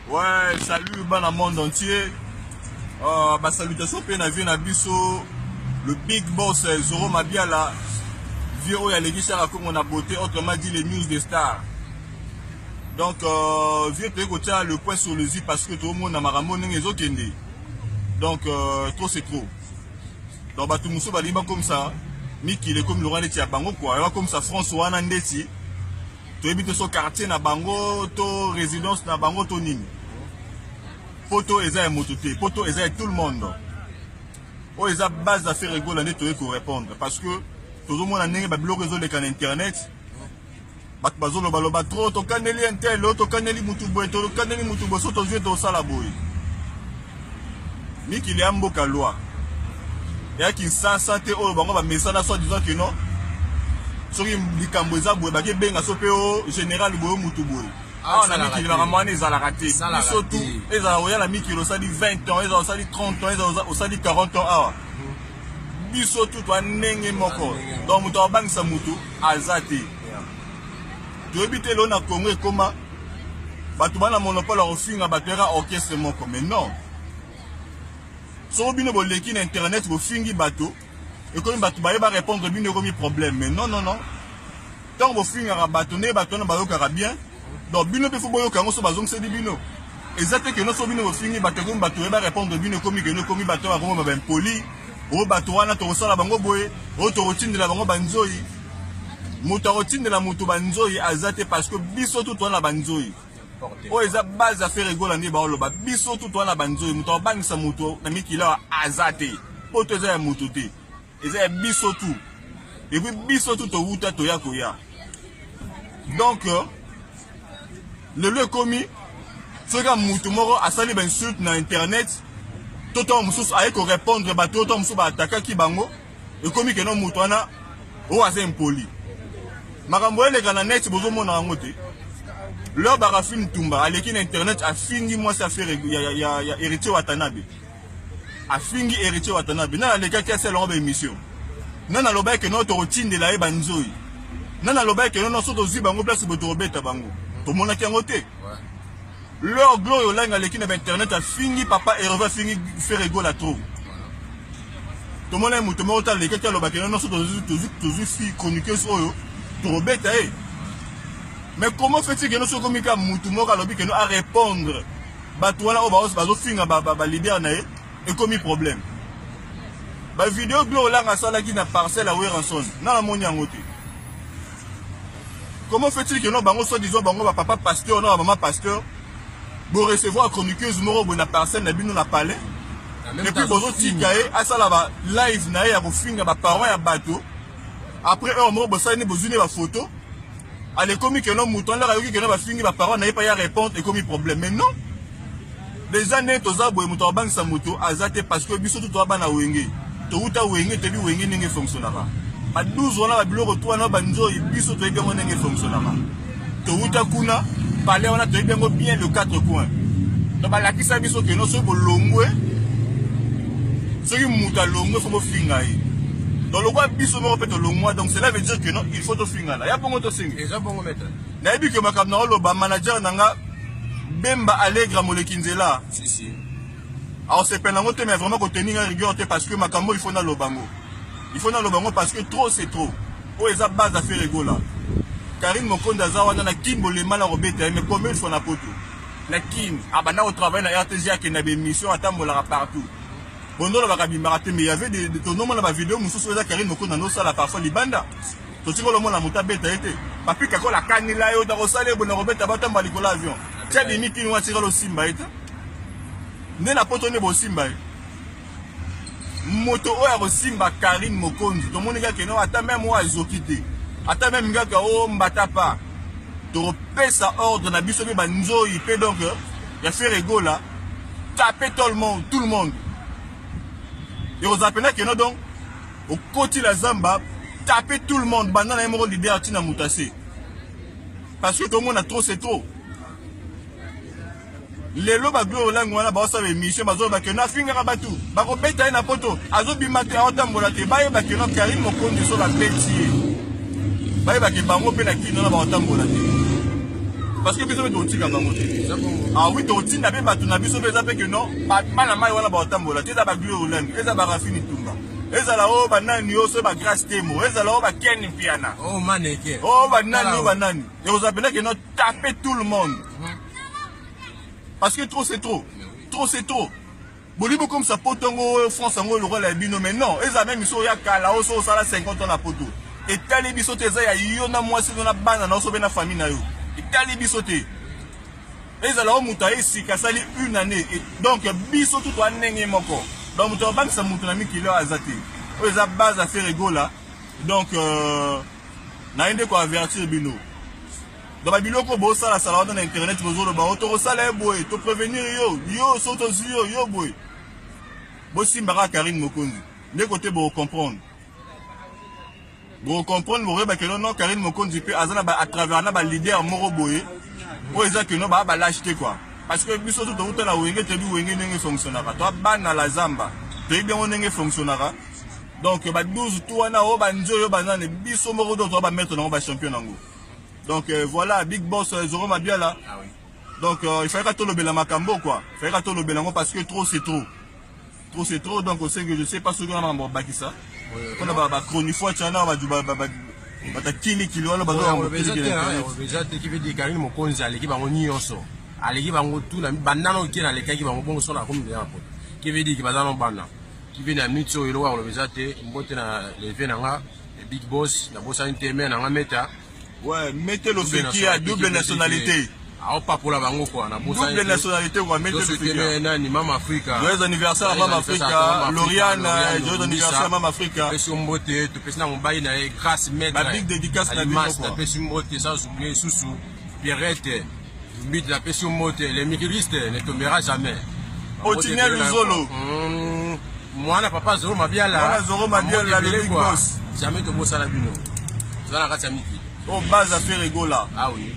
Ouais, salut, dans le monde entier. Salutations, le big boss Zoro Mabiala. Viro y a les guichets comme on a beauté, autrement dit les news des stars. Donc, vieux peut le point sur les yeux parce que tout le monde a maramon les autres. Donc, trop c'est trop. Donc, tout le monde va comme ça. Miki, il est comme Laurent Letia Bango, quoi. Comme ça, François Nandeti. Tu habites son quartier na bango, to résidence na bango to nini. Poto eza mototé, poto eza tout le monde. Oh eza base d'affaires rigolo ne to répondre parce que tout le monde a nengé ba blog réseau de can internet. Bat bazolo baloba trop to kaneli intel, to kaneli mutubo, to kaneli mutubo so to jeu to sala boy. Miki li amboka loi. Ya ki santé o bango ba message soit disant que non. Soki likambo eza boye baki benga so pe o général boye mutu boye on a mis qu'il va ramener ça la raté surtout les aroya la miki lo sali 20 ans ils ont sali 30 ans ils ont sali 40 ans ah biso tout wa nenge moko donc mutu bangisa mutu azati to ebite lo na Congo ekoma batu bana monopole ofinga batera orchestre moko mais non so bino boleki na internet bo fingi bato. Et comme tu vas répondre bien au problème, mais non. Tant que vous finissez à bâtonner, bien. Donc, bino peut faut que vous soyez c'est bino. Exactement que nous sommes bino finir bâtonner, va répondre bien comme bateau à vraiment ben poli. Au bateau à notre sol à bango boy, au routine de la bango banzoi. Motorotine de la moto banzoi, azate parce que biso tout la banzoi. Oh, ils ont base à faire rigoler ni baoloba. Biso tout la banzoi, moto bang sa moto, nami qui l'a azate. Poto za mototé. Ils ont biso tout. Et puis biso tout au wuta toya koya. Donc le commis ce gars moutumoro a sali ben insulte na internet. Toto mususu aye ko répondre ba toto mususu ba attaquer ki bango. Le commis que non mutwana o aze impoli. Makambo ele kana net bozo mona ngote. Leur barafine tumba aleki na internet a fingi moi ça faire ya héritier Watanabe. A fingi héritier Watanabe na les gars qui a fait leur émission nana loba que notre routine de la banzoi nana loba que non so dozi bango place boto beta bango to mona ki ngote leur gloire langa leki na internet a fingi papa et reva fingi faire rigolo à trop to mona muto mo ta les gars qui loba que non so dozi fi chroniqueuse oyo to beta mais comment fait-il que nous sommes comme ka muto mo ka lobi que nous à répondre bato wana o bazo finga ba leader na et commis problème. La vidéo glo langa sala qui na parcelle à Weranson. Na la moni angote. Comment fait-il que non bango soit disons bango ba papa pasteur non maman pasteur pour recevoir chroniqueuse moro bona parcelle na bino na palais. Et puis bozo tikae asala ba live na ya ko finga ba parents ya bateau. Après un moro bosa ni bozune ba photo. Allez commis que non mouton là que non ba fingi ba parents na pas ya répondre et commis problème. Mais non. Les années toza boye muto bang sa moto azate parce que biso tout bana wenge to uta wenge te bi wenge nenge fonctionnera ba 12 wana ba biloko to wana banzo biso to ebengo nenge fonctionnera to uta kuna parler wana to ebengo bien le 4 points to ba la kisa biso que no so bolongwe so ki muta longwe fo bo finga yi donc le quoi biso mo peut to longwa donc cela veut dire que non il faut to finga là ya bongo to singa déjà bongo mettre na ebi que makabna lo ba manager nanga Bemba Allegra Molekinzela. Si. Alors c'est peine mais vraiment qu'on tenir un rigueur parce que Makambo il faut dans le bango. Il faut dans le bango parce que trop c'est trop. Oh ils a base à faire rigola. Karine Mokonda Zawana na Kimbo les mal à robeta mais combien il faut na poto. La Kim abana au travail na RTGA qui n'a des missions à tambola partout. Bon non la mais il y avait des tournements dans la vidéo mususu za Karine Mokonda no sala parfois libanda. To tiko le monde la mutabeta été. Papi kako la kanila yo da rosale bon robeta ba tamba likola avion. Tiens des miki nous attirer le simba et ne la potone bo simba moto o ya simba Karine Mokonzi to monika ke no ata même moi ezokité ata même ngaka o mbata pa to pesa ordre na biso be banzo y pe donc ya faire rigola taper tout le monde et aux appela que no donc au côté la zamba taper tout le monde banana mo leader tina mutase parce que tout le monde a trop c'est trop. Les lois baglo langue wana ba sa émission bazo ba ke na finga rabatu ba ko beta na poto azo bimate otambola te ba ba ke no Karine Mokonzi so la pétier ba ke bango pe na kino na ba otambola te parce que biso to tika bango te. Ah oui to tina be batu na biso beza pe que non bana mai wana ba tambola te za ba Glio Hollande eza ba Rafini Tumba eza la o banani yo so ba Grace Temo eza la o ba Ken Piana oh maneke oh banani yo banani et vous appelez que non taper tout le monde parce que trop c'est trop c'est trop bolibo comme ça potongo France ngo le rôle bino mais non eza même so ya kala o so sala 50 ans na poto et tali biso te za ya yo na mwasi na bana na so be na famille na yo Itali bisoté. Et alors muta ici kasali une année et donc biso tout wa ndenge moko. Donc muta bank sa mutu na mikilo azati. O za base à faire rigola. Donc na inde ko avertir bino. Donc biloko bo sala sala dans internet bozo lo ba to sala boy to prévenir yo so to yo boy. Bo simbara Karine Mokonzi. De côté bo comprendre. Vous comprenez, vous voyez que non, Karine Mokonzi peut à travers un leader Moroboye, pour dire que non, bah l'acheter quoi. Parce que biso tout le temps la wenge te bi wenge n'enge fonctionnera. Toi ban na la zamba, te bien on n'enge fonctionnera. Donc bah 12 tours na o ba nzo yo banane biso moro do ba mettre na ba champion nango. Donc voilà, Big Boss Zoro Mabiala. Ah oui. Donc il faudrait que tout le bela makambo quoi. Il faudrait que tout le belango parce que trop c'est trop. Trop c'est trop donc on sait que je sais pas ce que on va baki ça. On a ba chronique chana ba ba kili kilo wala ba zo déjà te qui veut dire Karine Mokonzi aleki bango nyonso aleki bango tout na banana okena aleki bango bongo so na comme de rapport qui veut dire que bazana bana qui vient na mitso elo wa déjà te mbote na levé nanga Big Boss na bossa inteme na meta ouais mettez le fait qui a double nationalité. Ah, pas pour la bango quoi, na bossa double nationalité on va mettre le fait nani Mama Africa. Joyeux anniversaire à Mama Africa, Lauriane, joyeux anniversaire à Mama Africa. Peso mbote, to pesa na mbayi na grâce maître. La big dédicace na Mas na peso mbote sans oublier Soussou, Pierrette. But la peso mbote, les micristes ne tombera jamais. Otinia Luzolo. Moi papa Zoro Mabiala. Moi Zoro Mabiala le Big Boss. Jamais to bossa la bino. Ça la kati ya miki. Au base à faire rigola. Ah oui.